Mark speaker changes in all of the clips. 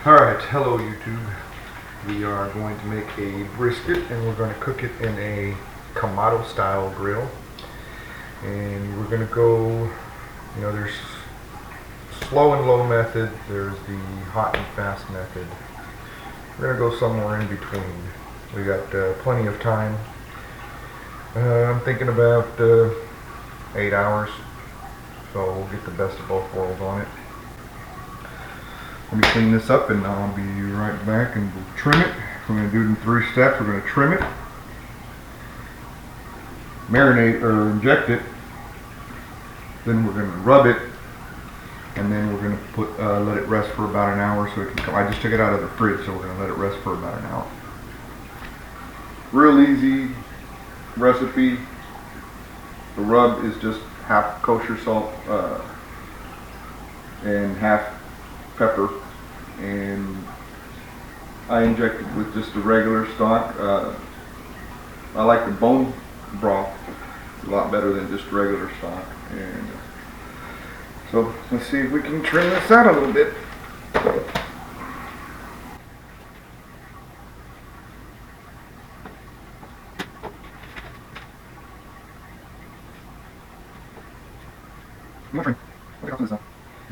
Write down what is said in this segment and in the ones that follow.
Speaker 1: Alright, hello YouTube. We are going to make a brisket and we're going to cook it in a kamado style grill. And we're going to go, there's slow and low method, there's the hot and fast method. We're going to go somewhere in between. We got plenty of time. I'm thinking about 8 hours, so we'll get the best of both worlds on it. Let me clean this up and I'll be right back and we'll trim it. We're going to do it in 3 steps. We're going to trim it, marinate or inject it, then we're going to rub it, and then we're going to let it rest for about an hour so it can come. I just took it out of the fridge, so we're going to let it rest for about an hour. Real easy recipe. The rub is just half kosher salt and half pepper, and I inject it with just the regular stock. I like the bone broth a lot better than just regular stock. And so let's see if we can trim this out a little bit. I'm not trying. Look at this up.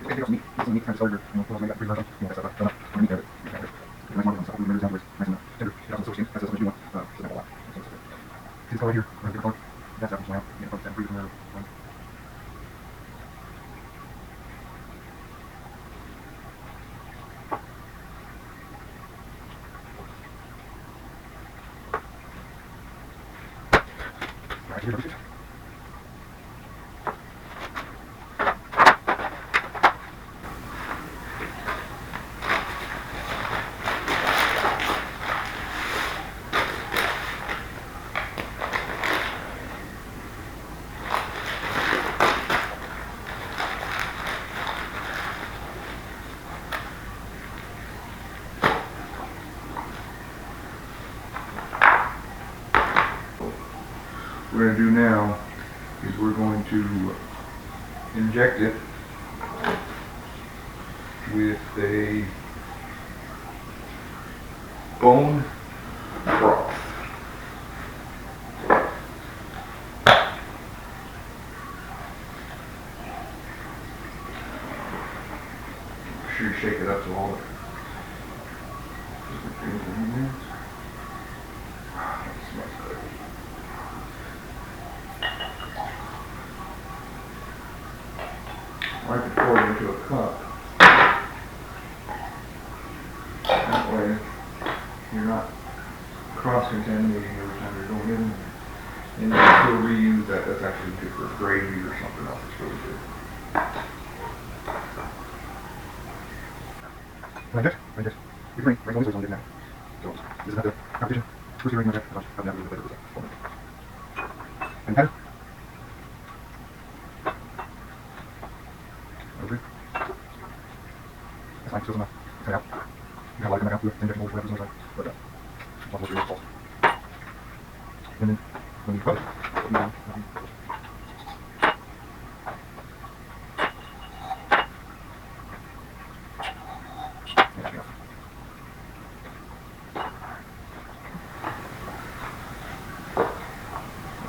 Speaker 1: Take off some meat. Get some meat kind of started. Close my got 3 left. That's up. Done up. The meat there. Nice more on stuff. We'll down to nice enough. Tender. Get off the source. That's as much as you want. Doesn't have a lot. See this color here? Right here. That's out now. Get it from there. Right here, brisket. What we're going to do now is we're going to inject it with a bone broth. Make sure you shake it up to all the things in there. That smells good. I like to pour it into a cup. That way you're not cross-contaminating every time you're going in. And you can still reuse that. That's actually good for gravy or something else. It's really good. Like this? Like this. You can bring all these on it now. So this is not the competition. Who's hearing that? I'll never do the better. And pen. Over. That's fine, still enough. Cut out. You have a lot of them out through injection mold, whatever's on the side. But that's what's really false. And then when you cut it, you know,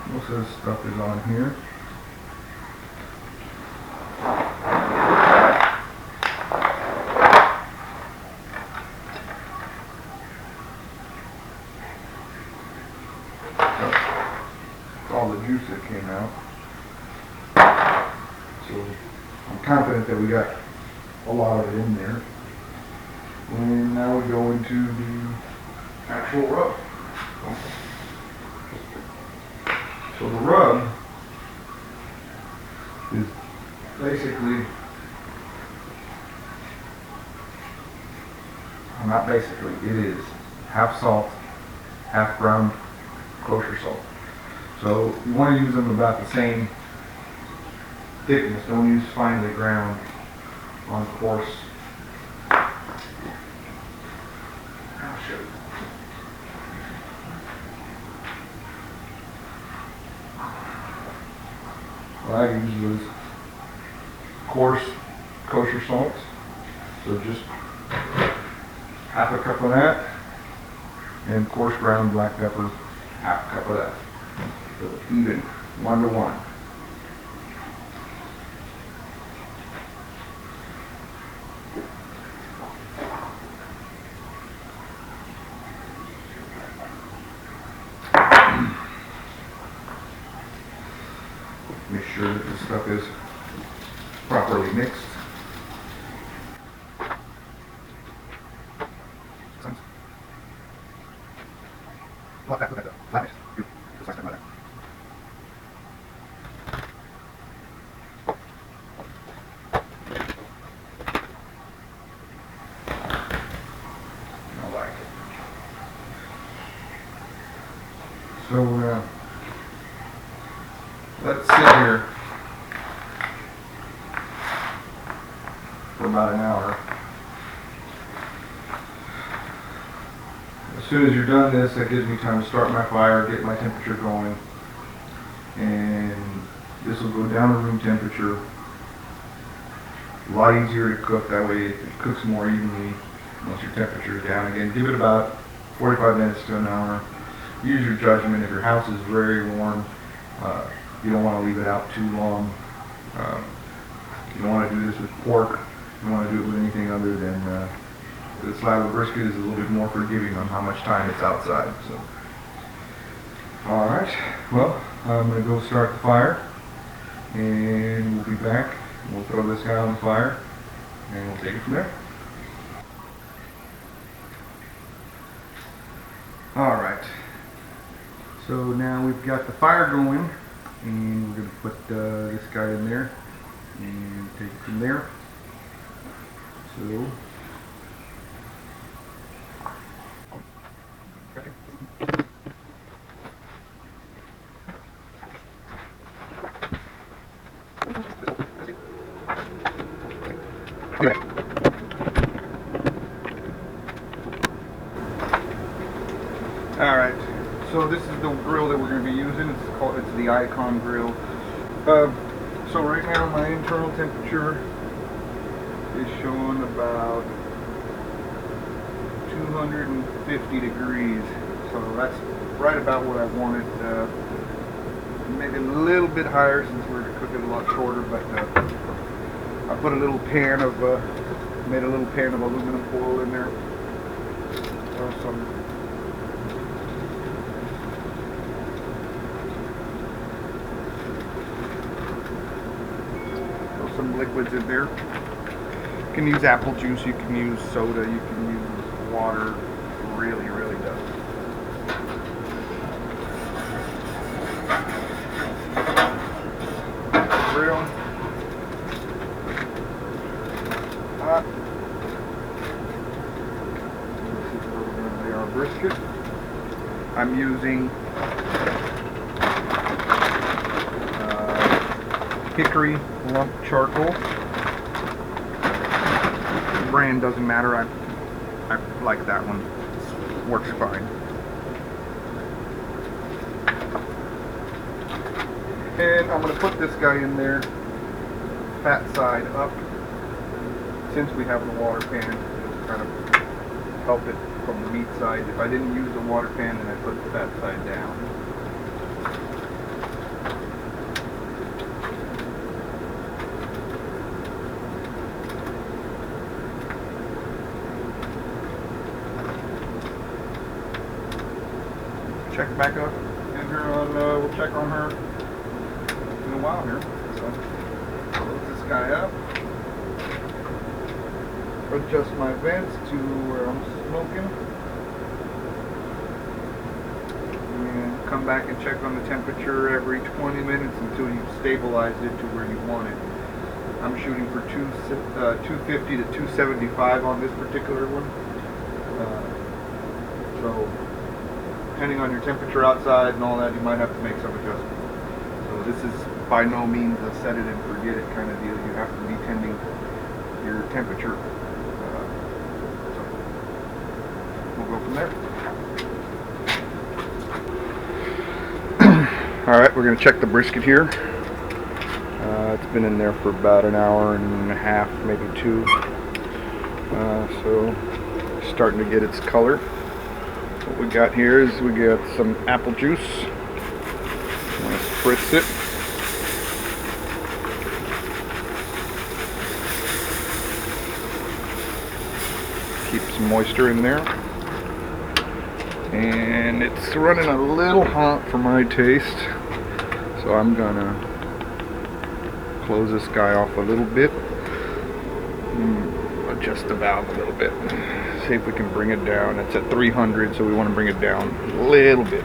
Speaker 1: most of this stuff is on here. All the juice that came out. So I'm confident that we got a lot of it in there. And now we go into the actual rub. So the rub is basically, well, not basically, it is half salt, half ground kosher salt. So you want to use them about the same thickness. Don't use finely ground on coarse. I'll show you. What I used was coarse kosher salts. So just half a cup of that, and coarse ground black pepper, half a cup of that. So even, 1 to 1. Make sure that the stuff is properly mixed. So let's sit here for about an hour. As soon as you're done this, that gives me time to start my fire, get my temperature going, and this will go down to room temperature. A lot easier to cook, that way it cooks more evenly once your temperature is down. Again, give it about 45 minutes to an hour. Use your judgment. If your house is very warm, you don't want to leave it out too long. You don't want to do this with pork. You don't want to do it with anything other than the slab of brisket is a little bit more forgiving on how much time it's outside. So, all right. Well, I'm going to go start the fire, and we'll be back. We'll throw this guy on the fire, and we'll take it from there. All right. So now we've got the fire going, and we're going to put this guy in there and take it from there. So, okay. All right. So this is the grill that we're going to be using. It's the Icon grill. So right now my internal temperature is showing about 250 degrees. So that's right about what I wanted. Maybe a little bit higher since we're going to cook it a lot shorter. But I put a little pan of made a little pan of aluminum foil in there. Some liquids in there. You can use apple juice, you can use soda, you can use water. Really, really does. Grill. Hot. This is where we're going to lay our brisket. I'm using hickory lump charcoal. The brand doesn't matter. I like that one. It works fine. And I'm going to put this guy in there, fat side up. Since we have the water pan, it'll kind of help it from the meat side. If I didn't use the water pan, then I put the fat side down. Check back up, and we'll check on her in a while here. So, close this guy up, adjust my vents to where I'm smoking, and come back and check on the temperature every 20 minutes until you've stabilized it to where you want it. I'm shooting for 250 to 275 on this particular one. So depending on your temperature outside and all that, you might have to make some adjustments. So this is by no means a set it and forget it kind of deal. You have to be tending your temperature. So we'll go from there. Alright, we're going to check the brisket here. It's been in there for about an hour and a half, maybe 2. So starting to get its color. What we got here is we got some apple juice. I'm going to spritz it. Keep some moisture in there. And it's running a little hot for my taste, so I'm gonna close this guy off a little bit. Adjust the valve a little bit. See if we can bring it down. It's at 300, so we want to bring it down a little bit.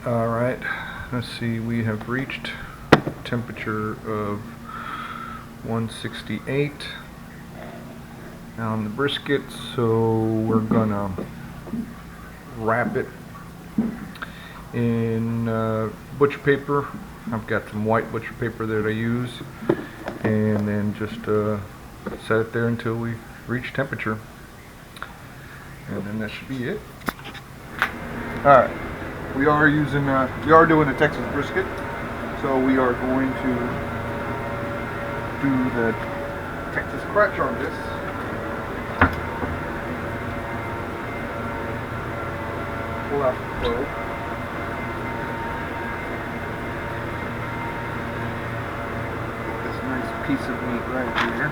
Speaker 1: Alright, let's see, we have reached temperature of 168 on the brisket, so we're gonna wrap it in butcher paper. I've got some white butcher paper that I use, and then just set it there until we reach temperature, and then that should be it. Alright, we are doing a Texas brisket, so we are going to do the Texas crunch on this. Pull out the probe. This nice piece of meat right here.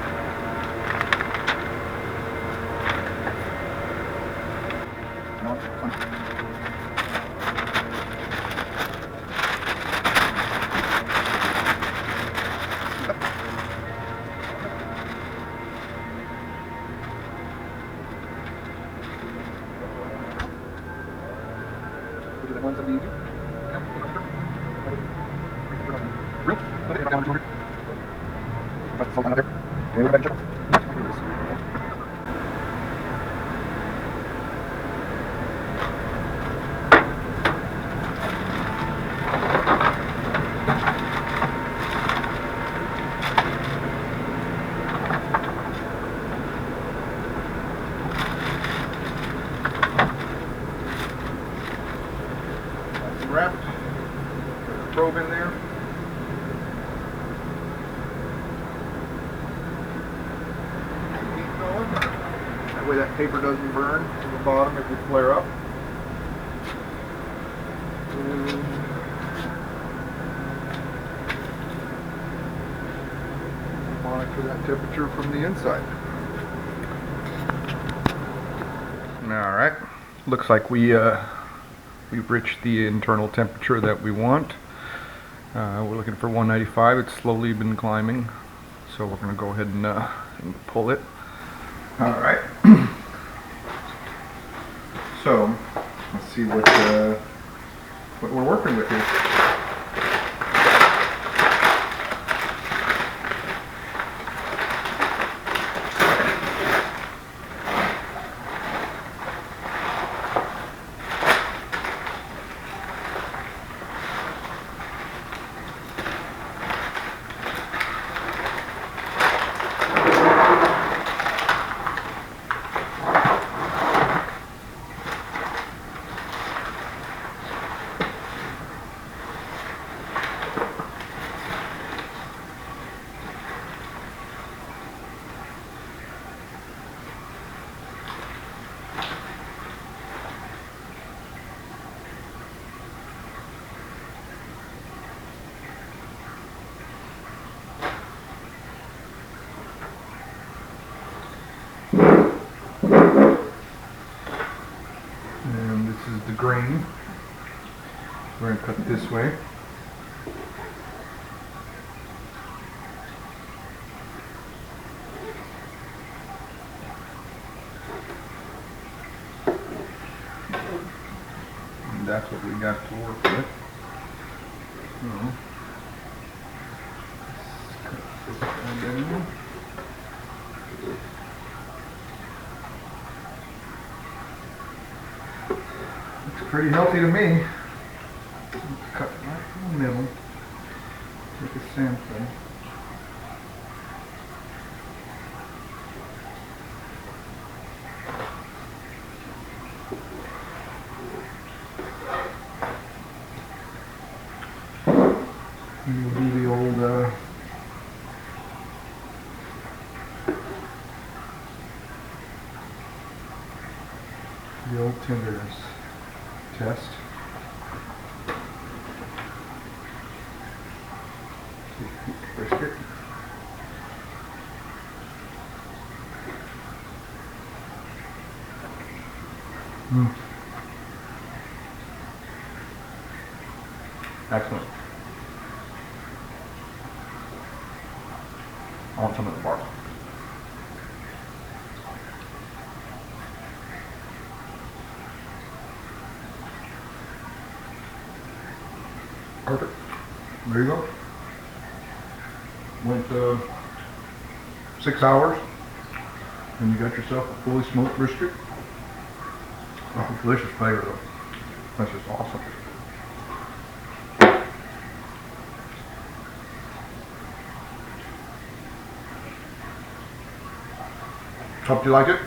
Speaker 1: Wrapped, put the probe in there. Keep going. That way that paper doesn't burn to the bottom if we flare up. Monitor that temperature from the inside. Alright, looks like we've reached the internal temperature that we want. We're looking for 195. It's slowly been climbing, so we're going to go ahead and pull it. Alright. So, let's see what we're working with here. And this is the grain. We're going to cut it this way. And that's what we got to work with. So, let's cut this guy down. Looks pretty healthy to me. Cut right in the middle. Take a sample. And we'll do the old The old tenderness test. Brisket. Excellent. I want some of the bark. Perfect. There you go. Went 6 hours and you got yourself a fully smoked brisket. Oh, delicious flavor though. That's just awesome. Hope you like it.